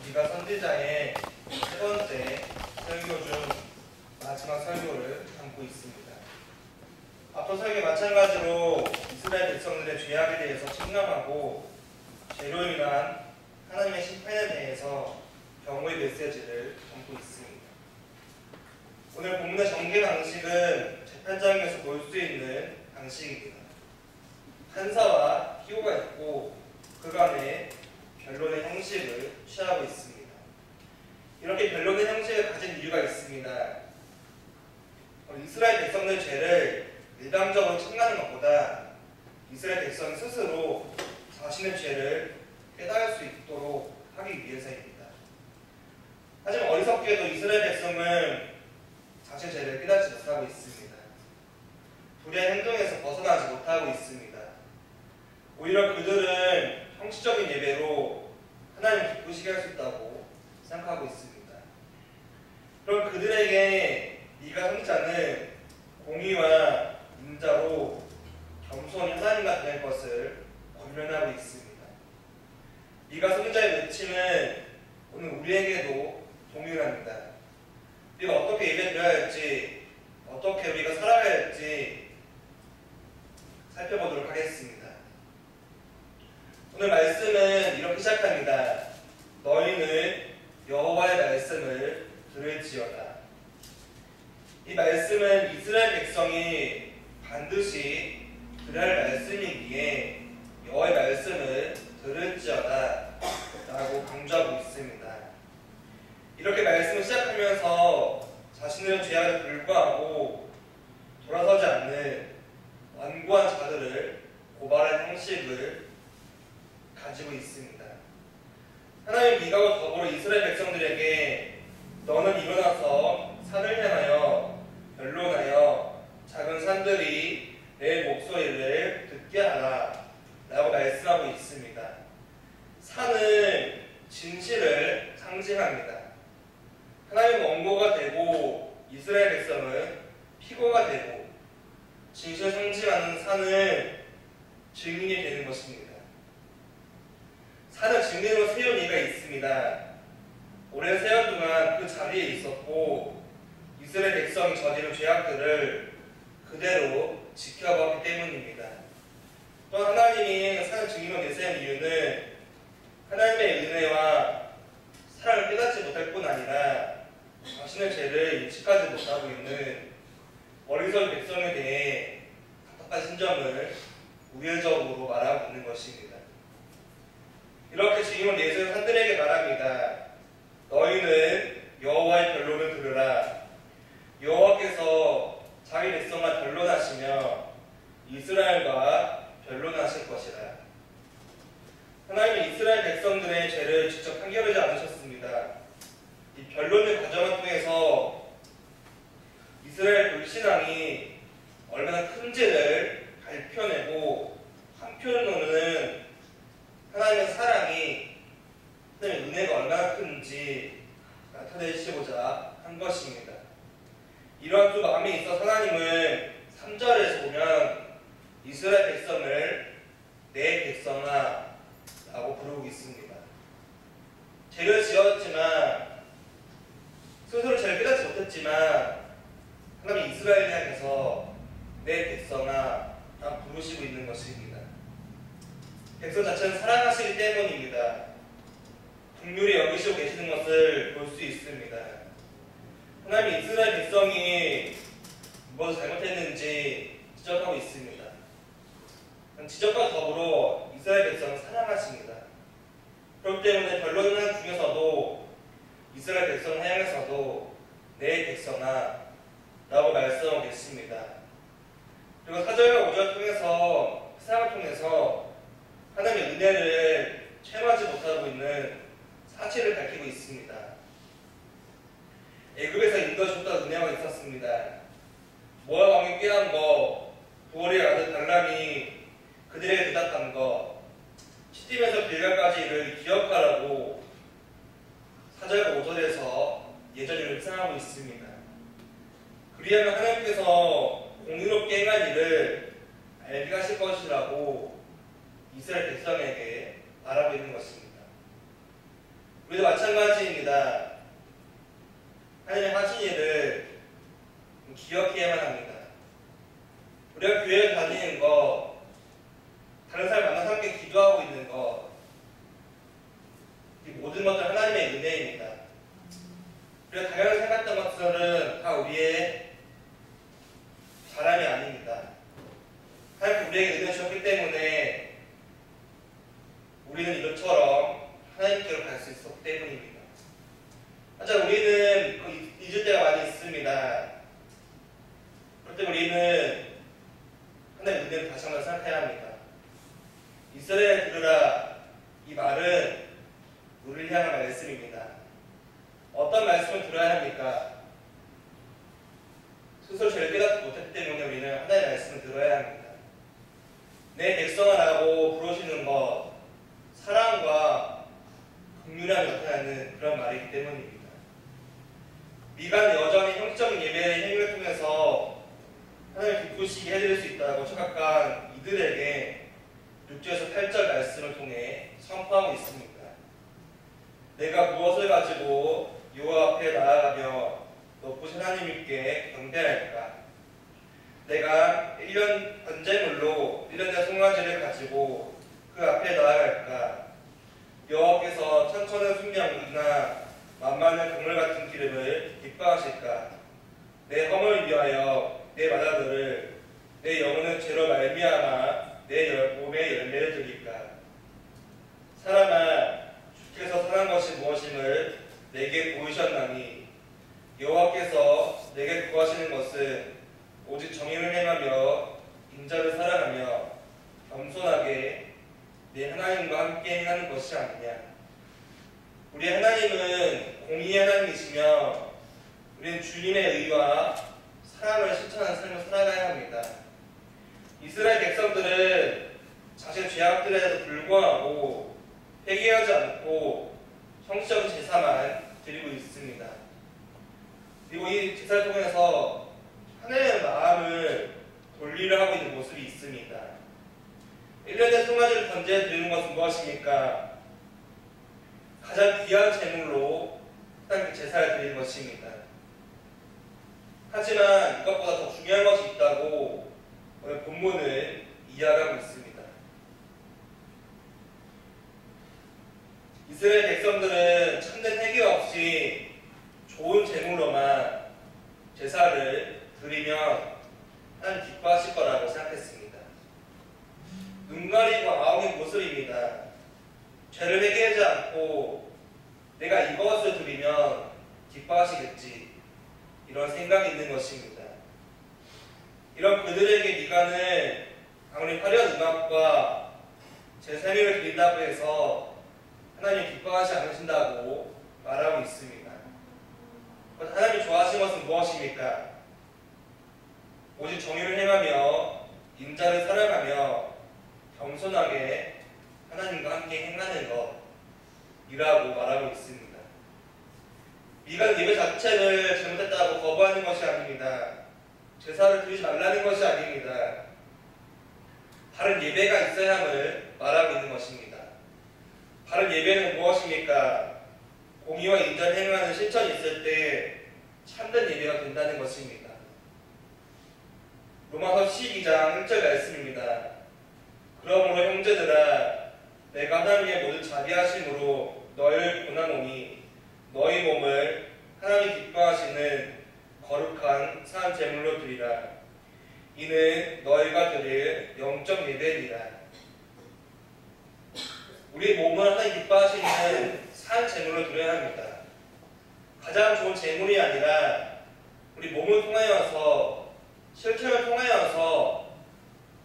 우리가 선지자의 세 번째 설교 중 마지막 설교를 담고 있습니다. 앞서 설교 마찬가지로 이스라엘 백성들의 죄악에 대해서 책망하고 죄로 인한 하나님의 심판에 대해서 경고의 메시지를 담고 있습니다. 오늘 본문의 전개 방식은 재판장에서 볼 수 있는 방식입니다. 판사와 피고가 있고 그간의 변론의 형식을 취하고 있습니다. 이렇게 변론의 형식을 가진 이유가 있습니다. 이스라엘 백성들의 죄를 일방적으로 책망하는 것보다 이스라엘 백성 스스로 자신의 죄를 깨달을 수 있도록 하기 위해서입니다. 하지만 어리석게도 이스라엘 백성은 자신의 죄를 깨닫지 못하고 있습니다. 불의한 행동에서 벗어나지 못하고 있습니다. 오히려 그들은 형식적인 예배로 하나님을 기쁘시게 할 수 있다고 생각하고 있습니다. 그럼 그들에게 네가 선지자는 공의와 인자로 겸손히 하나님과 될 것을 권면하고 있습니다. 네가 선지자의 외침은 오늘 우리에게도 동일합니다. 우리가 어떻게 예배드려야 할지, 어떻게 우리가 살아가야 할지 살펴보도록 하겠습니다. 오늘 말씀은 이렇게 시작합니다. 너희는 여호와의 말씀을 들을지어다. 이 말씀은 이스라엘 백성이 반드시 들어야 할 말씀이기에 여호와의 말씀을 들을지어다 라고 강조하고 있습니다. 이렇게 말씀을 시작하면서 자신의 죄악에 불구하고 돌아서지 않는 완고한 자들을 고발할 형식을 가지고 있습니다. 하나님 이가와 더불어 이스라엘 백성들에게 너는 일어나서 산을 향하여 변론하여 작은 산들이 내 목소리를 듣게 하라 라고 말씀하고 있습니다. 산은 진실을 상징합니다. 하나님은 원고가 되고 이스라엘 백성은 피고가 되고 진실을 상징하는 산은 증인이 되는 것입니다. 산을 증인으로 세운 이유가 있습니다. 오랜 세월 동안 그 자리에 있었고 이스라엘 백성이 저지른 죄악들을 그대로 지켜봤기 때문입니다. 또 하나님이 산을 증인으로 내세운 이유는 하나님의 은혜와 사랑을 깨닫지 못할 뿐 아니라 자신의 죄를 인식하지 못하고 있는 어리석은 백성에 대해 답답한 심정을 우회적으로 말하고 있는 것입니다. 이렇게 증인으로 내세운 산들에게 말합니다. 너희는 여호와의 변론을 들으라. 여호와께서 자기 백성과 변론하시며 이스라엘과 변론하실 것이라. 하나님은 이스라엘 백성들의 죄를 직접 판결하지 않으셨습니다. 이 변론의 과정을 통해서 이스라엘 불신앙이 얼마나 큰지를 밝혀내고 한편으로는 하나님의 사랑이, 하나님의 은혜가 얼마나 큰지 나타내시고자 한 것입니다. 이러한 두 마음이 있어 하나님은 3절에서 보면 이스라엘 백성을 내 백성아 라고 부르고 있습니다. 죄를 지었지만 스스로 죄를 깨닫지 못했지만 하나님 이스라엘을 향해서 내 백성아 라고 부르시고 있는 것입니다. 백성 자체는 사랑하시기 때문입니다. 긍휼히 여기시고 계시는 것을 볼 수 있습니다. 하나님 이스라엘 백성이 무엇을 잘못했는지 지적하고 있습니다. 지적과 더불어 이스라엘 백성을 사랑하십니다. 그렇기 때문에 변론을 중에서도 이스라엘 백성을 향해서도 내 백성아 라고 말씀하고 계십니다. 그리고 4절과 5절을 통해서 사랑을 통해서 하나님의 은혜를 체험하지 못하고 있는 사실을 밝히고 있습니다. 애굽에서 인도해줬던 은혜가 있었습니다. 모압 왕이 꾀한 것, 부월의 아들 발람이 그들에게 대답한 것, 시딤에서 길갈까지 이를 기억하라고 4절과 5절에서 예전을 묵상하고 있습니다. 그리하면 하나님께서 공의롭게 행한 일을 알게 하실 것이라고 이스라엘 백성에게 말하고 있는 것입니다. 우리도 마찬가지로 있습니다. 하나님의 하신 일을 기억해야만 합니다. 우리가 교회를 다니는 것, 다른 사람 만나서 함께 기도하고 있는 것, 이 모든 것들 하나님의 은혜입니다. 우리가 당연히 생각했던 것들은 다 우리의 자랑이 아닙니다. 하나님 우리에게 은혜 주셨기 때문에 우리는 이것처럼 하나님께로 갈 수 있었기 때문입니다. 하지만 우리는 잊을 때가 많이 있습니다. 그럴 때 우리는 하나님의 은혜를 다시 한번 생각해야 합니다. 이스라엘 들으라, 이 말은 우리를 향한 말씀입니다. 어떤 말씀을 들어야 합니까? 스스로 제일 깨닫지 못했기 때문에 우리는 하나님의 말씀을 들어야 합니다. 내 백성아라고 부르시는 것, 사랑과 긍휼함이 나타나는 그런 말이기 때문입니다. 미가는 여전히 형식적인 예배의 행위를 통해서 하나님을 기쁘시게 해드릴 수 있다고 착각한 이들에게 6절에서 8절 말씀을 통해 선포하고 있습니다. 내가 무엇을 가지고 여호와 앞에 나아가며 높으신 하나님께 경배할까? 내가 1년 번제물로 1년의 송아지를 가지고 그 앞에 나아갈까? 여호와께서 천천한 순양이나 만만한 강물 같은 기름을 기뻐하실까? 내 허물을 위하여 내 맏아들을 내 영혼은 죄로 말미암아 내 몸에 열매를 드릴까? 사람아, 주께서 선한 것이 무엇임을 내게 보이셨나니 여호와께서 내게 구하시는 것은 오직 정의를 행하며 인자를 사랑하며 겸손하게 내 하나님과 함께 행하는 것이 아니냐. 우리 하나님은 공의의 하나님이시며 우리는 주님의 의와 사랑을 실천하는 삶을 살아가야 합니다. 이스라엘 백성들은 자신의 죄악들에도 불구하고 회개하지 않고 형식적인 제사만 드리고 있습니다. 그리고 이 제사를 통해서 하나님의 마음을 돌리려 하고 있는 모습이 있습니다. 1년의 송아지를 번제해 드리는 것은 무엇입니까? 가장 귀한 제물로 하나님께 제사를 드리는 것입니다. 하지만 이것보다 더 중요한 것이 있다고 오늘 본문을 이야기하고 있습니다. 이스라엘 백성들은 참된 회개가 없이 좋은 제물로만 제사를 드리면 하나님 기뻐하실 거라고 생각했습니다. 눈 가리고 아웅인 모습입니다. 죄를 회개하지 않고 내가 이것을 드리면 기뻐하시겠지, 이런 생각이 있는 것입니다. 이런 그들에게 미가는 아무리 화려한 음악과 제사를 드린다고 해서 하나님 기뻐하지 않으신다고 말하고 있습니다. 하나님이 좋아하시는 것은 무엇입니까? 오직 정의를 행하며 인자를 사랑하며 겸손하게 하나님과 함께 행하는 것이라고 말하고 있습니다. 미가는 예배 자체를 잘못했다고 거부하는 것이 아닙니다. 제사를 드리지 말라는 것이 아닙니다. 바른 예배가 있어야 함을 말하고 있는 것입니다. 바른 예배는 무엇입니까? 공의와 인자를 행하는 실천이 있을 때 참된 예배가 된다는 것입니다. 로마서 12장 1절 말씀입니다. 그러므로 형제들아, 내가 하나님의 모든 자비하심으로 너희를 권하노니 너희 몸을 하나님 기뻐하시는 거룩한 산 제물로 드리라. 이는 너희가 드릴 영적 예배니라. 우리 몸을 하나님 기뻐하시는 산 제물로 드려야 합니다. 가장 좋은 제물이 아니라 우리 몸을 통하여서, 실천을 통하여서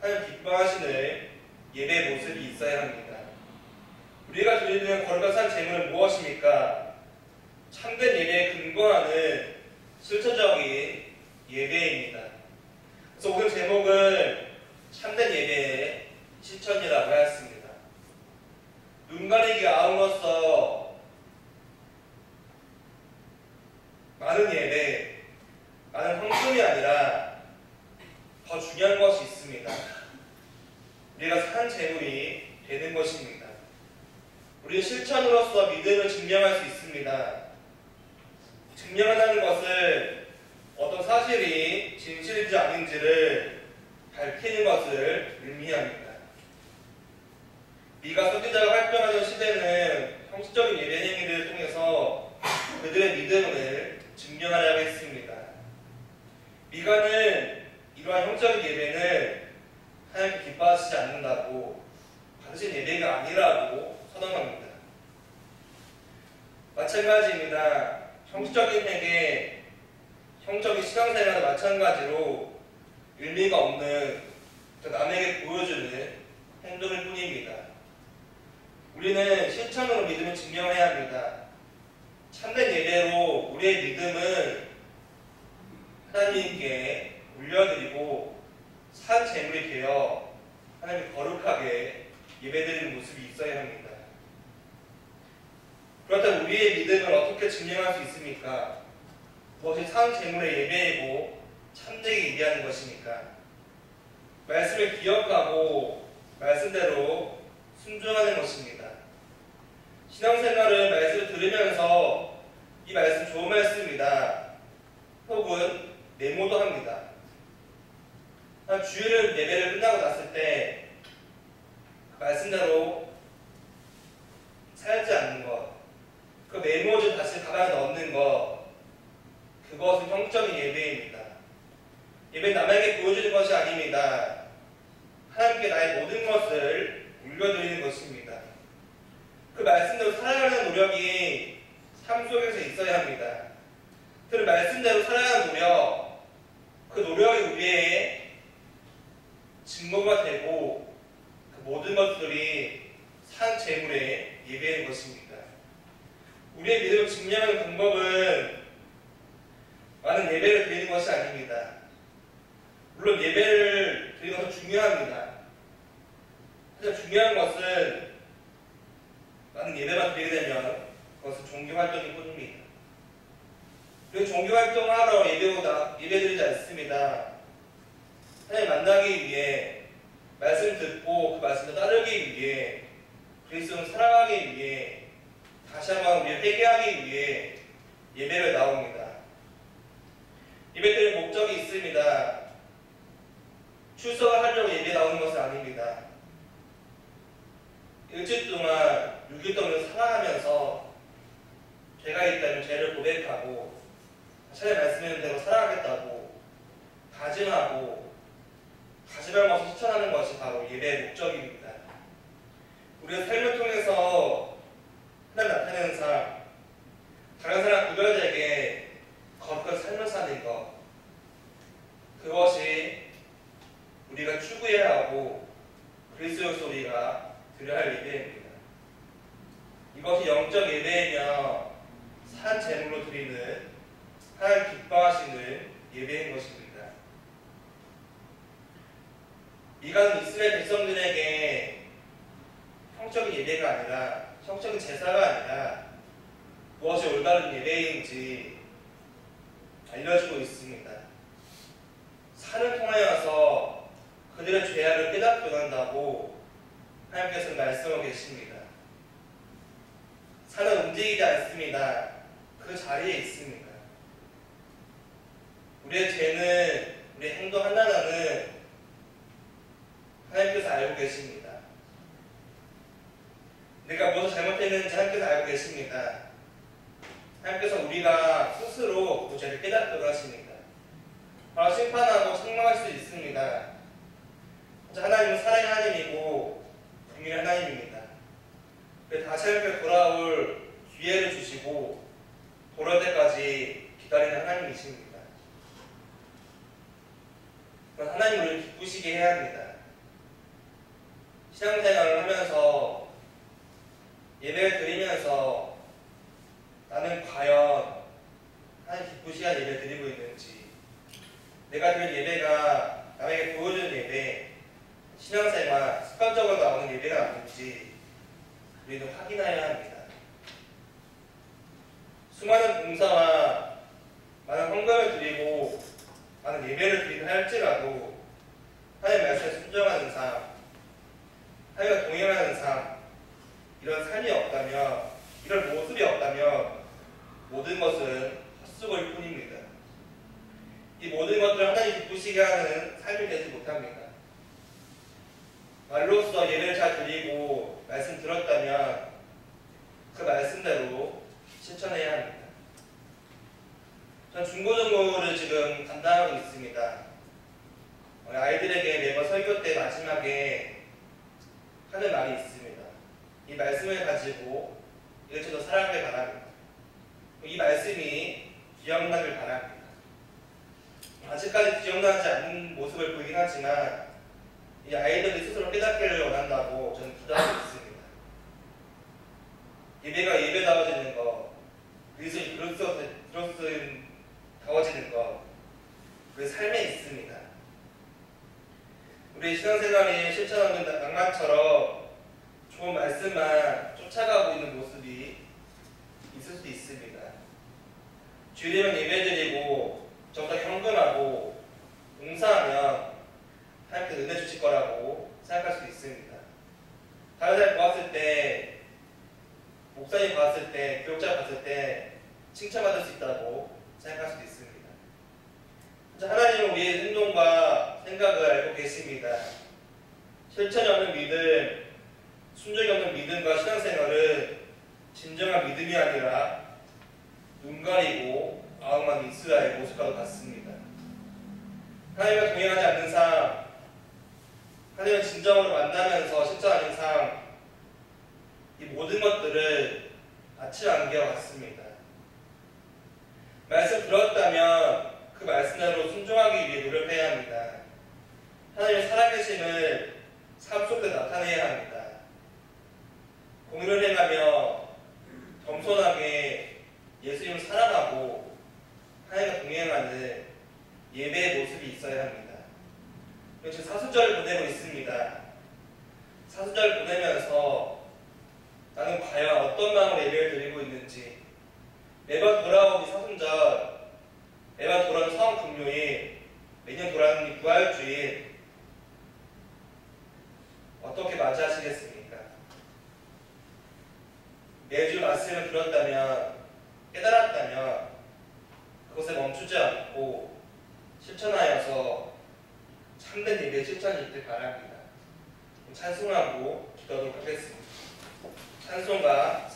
하나님 기뻐하시는 예배 모습이 있어야 합니다. 우리가 드리는 거룩한 산 제물은 무엇입니까? 참된 예배에 근거하는 실천적인 예배입니다. 그래서 오늘 제목은 참된 예배의 실천이라고 하였습니다. 눈 가리기가 아울러서 많은 예배, 많은 헌금이 아니라 더 중요한 것이 있습니다. 우리가 산 제물이 되는 것입니다. 우리는 실천으로서 믿음을 증명할 수 있습니다. 증명한다는 것은 어떤 사실이 진실인지 아닌지를 밝히는 것을 의미합니다. 미가 선지자가 활동하던 시대는 형식적인 예배 행위를 통해서 그들의 믿음을 증명하려고 했습니다. 미가는 이러한 형식적인 예배는 하나님께 기뻐하시지 않는다고, 받으신 예배가 아니라고 선언합니다. 마찬가지입니다. 형식적인 회개, 형식적인 신앙생활과 마찬가지로 의미가 없는 남에게 보여주는 행동일 뿐입니다. 우리는 실천으로 믿음을 증명해야 합니다. 참된 예배로 우리의 믿음을 하나님께 올려드리고 산 제물이 되어 하나님께 거룩하게 예배드리는 모습이 있어야 합니다. 그렇다면 우리의 믿음을 어떻게 증명할 수 있습니까? 무엇이 산 제물의 예배이고 참되게 예배하는 것입니까? 말씀을 기억하고 말씀대로 순종하는 것입니다. 신앙생활은 말씀을 들으면서 이 말씀 좋은 말씀이다 혹은 메모도 합니다. 주일 예배를 끝나고 났을 때 그 말씀대로 살지 않는 것, 그 메모를 다시 가방에 넣는 것, 그것은 형적인 예배입니다. 예배는 남에게 보여주는 것이 아닙니다. 하나님께 나의 모든 것을 올려드리는 것입니다. 그 말씀대로 살아가는 노력이 삶 속에서 있어야 합니다. 그 말씀대로 살아가는 노력, 그 노력이 우리의 증거가 되고 그 모든 것들이 산 제물에 예배하는 것입니다. 우리의 믿음을 증명하는 방법은 많은 예배를 드리는 것이 아닙니다. 물론 예배를 드리는 것은 중요합니다. 하지만 중요한 것은 많은 예배만 드리게 되면 그것은 종교활동일 뿐입니다. 우리는 종교활동하러 예배드리지 않습니다. 하나님 만나기 위해, 말씀 듣고 그 말씀을 따르기 위해, 그리스도를 사랑하기 위해, 다시 한번 우리 회개하기 위해 예배를 나옵니다. 예배드릴 목적이 있습니다. 출석을 하려고 예배 나오는 것은 아닙니다. 일주일 동안 6일 동안 사랑하면서 죄가 있다면 죄를 고백하고 하나님의 말씀하는 대로 살아가겠다고 다짐하고 다짐한 것을 실천하는 것이 바로 예배의 목적입니다. 우리의 삶을 통해서 하나님 나타내는 삶, 다른 사람 구별되게 거룩한 삶을 사는 것, 그것이 우리가 추구해야 하고 그리스도로서 우리가 드려야 할 예배입니다. 이것이 영적 예배이며 산 제물로 드리는 하나님 기뻐하시는 예배인 것입니다. 이것은 이스라엘 백성들에게 형적인 예배가 아니라, 형적인 제사가 아니라 무엇이 올바른 예배인지 알려주고 있습니다. 산을 통하여서 그들의 죄악을 깨닫게 한다고 하나님께서는 말씀하고 계십니다. 산은 움직이지 않습니다. 그 자리에 있습니다. 우리의 죄는, 우리의 행동 하나하나는 하나님께서 알고 계십니다. 내가 무엇을 잘못했는지 하나님께서 알고 계십니다. 하나님께서 우리가 스스로 그 죄를 깨닫도록 하십니다. 바로 심판하고 책망할 수 있습니다. 하나님은 사랑의 하나님이고 긍휼의 하나님입니다. 다시 하나님께 돌아올 기회를 주시고 돌아올 때까지 기다리는 하나님이십니다. 하나님을 기쁘시게 해야 합니다. 신앙생활을 하면서 예배를 드리면서 나는 과연 하나님 기쁘시게 예배를 드리고 있는지, 내가 드린 예배가 남에게 보여주는 예배, 신앙생활, 습관적으로 나오는 예배가 아닌지 우리는 확인해야 합니다. 수많은 봉사와 많은 헌금을 드리고 많은 예배를 드리긴 할지라도 하나님 말씀에 순종하는 삶, 하나님과 동행하는 삶, 이런 삶이 없다면, 이런 모습이 없다면 모든 것은 기쁘시게 하는 삶이 되지 못합니다. 말로써 예배를 잘 드리고 말씀 들었다면 그 말씀대로 실천해야 합니다. 전 중고등부를 지금 담당하고 있습니다. 아이들에게 매번 설교 때 마지막에 하는 말이 있습니다. 이 말씀을 가지고 이것저것 살아가길 바랍니다. 이 말씀이 기억나길 바랍니다. 아직까지 기억나지 않는 모습을 보이긴 하지만 이 아이들이 스스로 깨닫기를 원한다고 저는 기도하고 있습니다. 예배가 예배다워지는 것, 그리스도인다워지는 것, 그 삶에 있습니다. 우리 신앙생활이 실천하는 낭만처럼 좋은 말씀만 쫓아가고 있는 모습이 있을 수도 있습니다. 주일이면 예배드리고 좀 더 현금하고 봉사하면 하나님께 은혜 주실 거라고 생각할 수도 있습니다. 다른 사람 보았을 때, 목사님 보았을 때, 교육자 봤을 때 칭찬받을 수 있다고 생각할 수도 있습니다. 하나님은 우리의 행동과 생각을 알고 계십니다. 실천이 없는 믿음, 순종이 없는 믿음과 신앙생활은 진정한 믿음이 아니라 눈 가리고 아웅한 이스라엘 모습과도 같습니다. 하나님과 동행하지 않는 삶, 하나님을 진정으로 만나면서 실천하는 삶, 이 모든 것들을 아침 안개와 같습니다. 말씀 들었다면 그 말씀대로 순종하기 위해 노력해야 합니다. 하나님의 살아계심을 삶 속에 나타내야 합니다. 공의를 행하며 겸손하게 예수님을 사랑하고 하나님과 동행하는 예배의 모습이 있어야 합니다. 지금 사순절을 보내고 있습니다. 사순절을 보내면서 나는 과연 어떤 마음으로 예배를 드리고 있는지, 매번 돌아오는 사순절, 매번 돌아오는 성금요일, 매년 돌아오는 이 부활주일 어떻게 맞이하시겠습니까? 매주 말씀을 들었다면, 깨달았다면 그것에 멈추지 않고 실천하여서 참된 예배의 실천이 있길 바랍니다. 찬송하고 기도하도록 하겠습니다. 찬송가